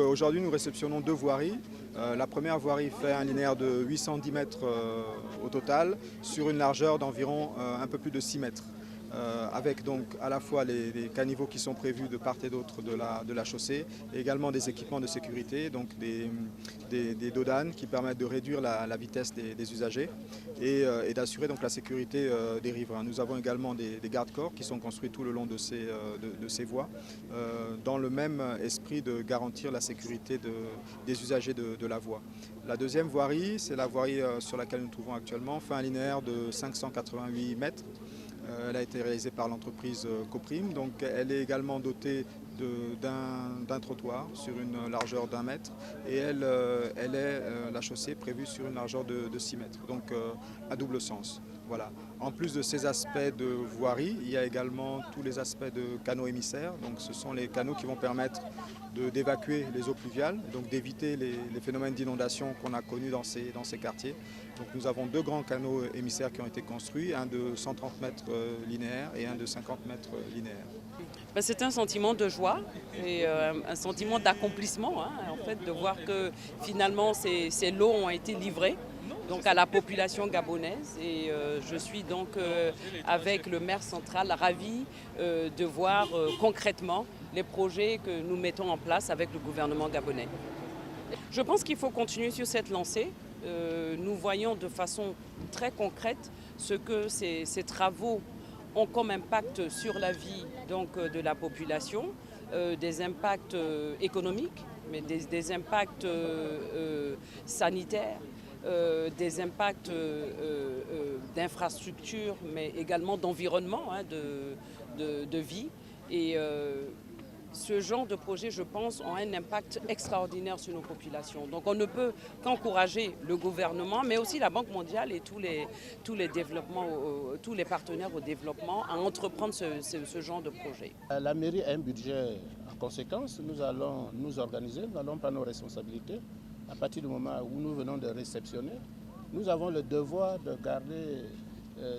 Aujourd'hui, nous réceptionnons deux voiries. La première voirie fait un linéaire de 810 mètres au total, sur une largeur d'environ un peu plus de 6 mètres. Avec donc à la fois les caniveaux qui sont prévus de part et d'autre de la chaussée, et également des équipements de sécurité, donc des dodanes qui permettent de réduire la vitesse des usagers et d'assurer donc la sécurité des riverains. Nous avons également des garde-corps qui sont construits tout le long de ces voies, dans le même esprit de garantir la sécurité des usagers de la voie. La deuxième voirie, c'est la voirie sur laquelle nous nous trouvons actuellement, fait un linéaire de 588 mètres. Elle a été réalisée par l'entreprise Coprim, donc elle est également dotée d'un trottoir sur une largeur d'1 mètre et la chaussée est prévue sur une largeur de 6 mètres, donc à double sens. Voilà. En plus de ces aspects de voirie, il y a également tous les aspects de canaux émissaires. Donc ce sont les canaux qui vont permettre d'évacuer les eaux pluviales, donc d'éviter les phénomènes d'inondation qu'on a connus dans ces quartiers. Donc nous avons deux grands canaux émissaires qui ont été construits, un de 130 mètres linéaires et un de 50 mètres linéaires. C'est un sentiment de joie et un sentiment d'accomplissement, en fait, de voir que finalement ces lots ont été livrés donc à la population gabonaise et je suis donc avec le maire central ravi de voir concrètement les projets que nous mettons en place avec le gouvernement gabonais. Je pense qu'il faut continuer sur cette lancée. Nous voyons de façon très concrète ce que ces travaux ont comme impact sur la vie donc, de la population, des impacts économiques, mais des impacts sanitaires, des impacts d'infrastructures, mais également d'environnement, de vie. Et ce genre de projets, je pense, ont un impact extraordinaire sur nos populations. Donc on ne peut qu'encourager le gouvernement, mais aussi la Banque mondiale et tous les partenaires au développement à entreprendre ce genre de projet. La mairie a un budget en conséquence. Nous allons nous organiser, nous allons prendre nos responsabilités. À partir du moment où nous venons de réceptionner, nous avons le devoir de garder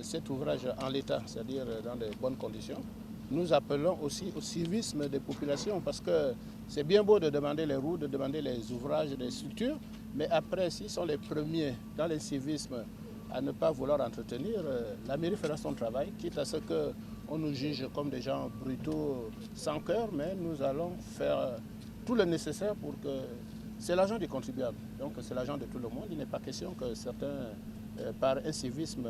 cet ouvrage en l'état, c'est-à-dire dans de bonnes conditions. Nous appelons aussi au civisme des populations parce que c'est bien beau de demander les routes, de demander les ouvrages, les structures, mais après, s'ils sont les premiers dans le civisme à ne pas vouloir entretenir, la mairie fera son travail, quitte à ce qu'on nous juge comme des gens brutaux sans cœur, mais nous allons faire tout le nécessaire pour que... C'est l'argent du contribuable, donc c'est l'argent de tout le monde. Il n'est pas question que certains, par un civisme,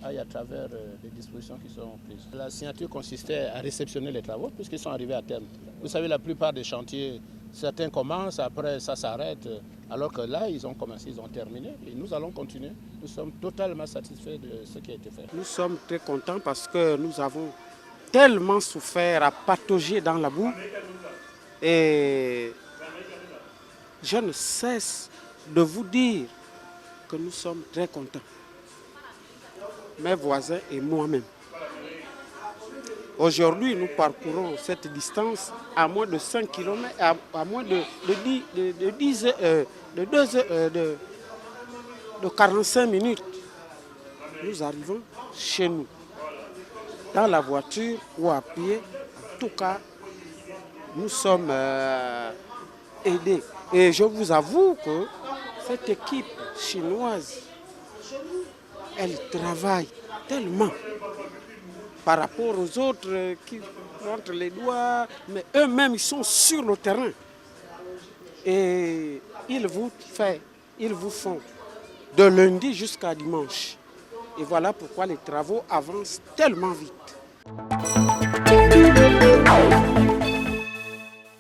aillent à travers les dispositions qui sont prises. La signature consistait à réceptionner les travaux puisqu'ils sont arrivés à terme. Vous savez, la plupart des chantiers, certains commencent, après ça s'arrête, alors que là, ils ont commencé, ils ont terminé et nous allons continuer. Nous sommes totalement satisfaits de ce qui a été fait. Nous sommes très contents parce que nous avons tellement souffert à patauger dans la boue et je ne cesse de vous dire que nous sommes très contents. Mes voisins et moi-même. Aujourd'hui, nous parcourons cette distance à moins de 5 km, à moins de 45 minutes. Nous arrivons chez nous, dans la voiture ou à pied. En tout cas, nous sommes aidés. Et je vous avoue que cette équipe chinoise, elle travaille tellement par rapport aux autres qui montrent les doigts, mais eux-mêmes, ils sont sur le terrain. Et ils vous font de lundi jusqu'à dimanche. Et voilà pourquoi les travaux avancent tellement vite.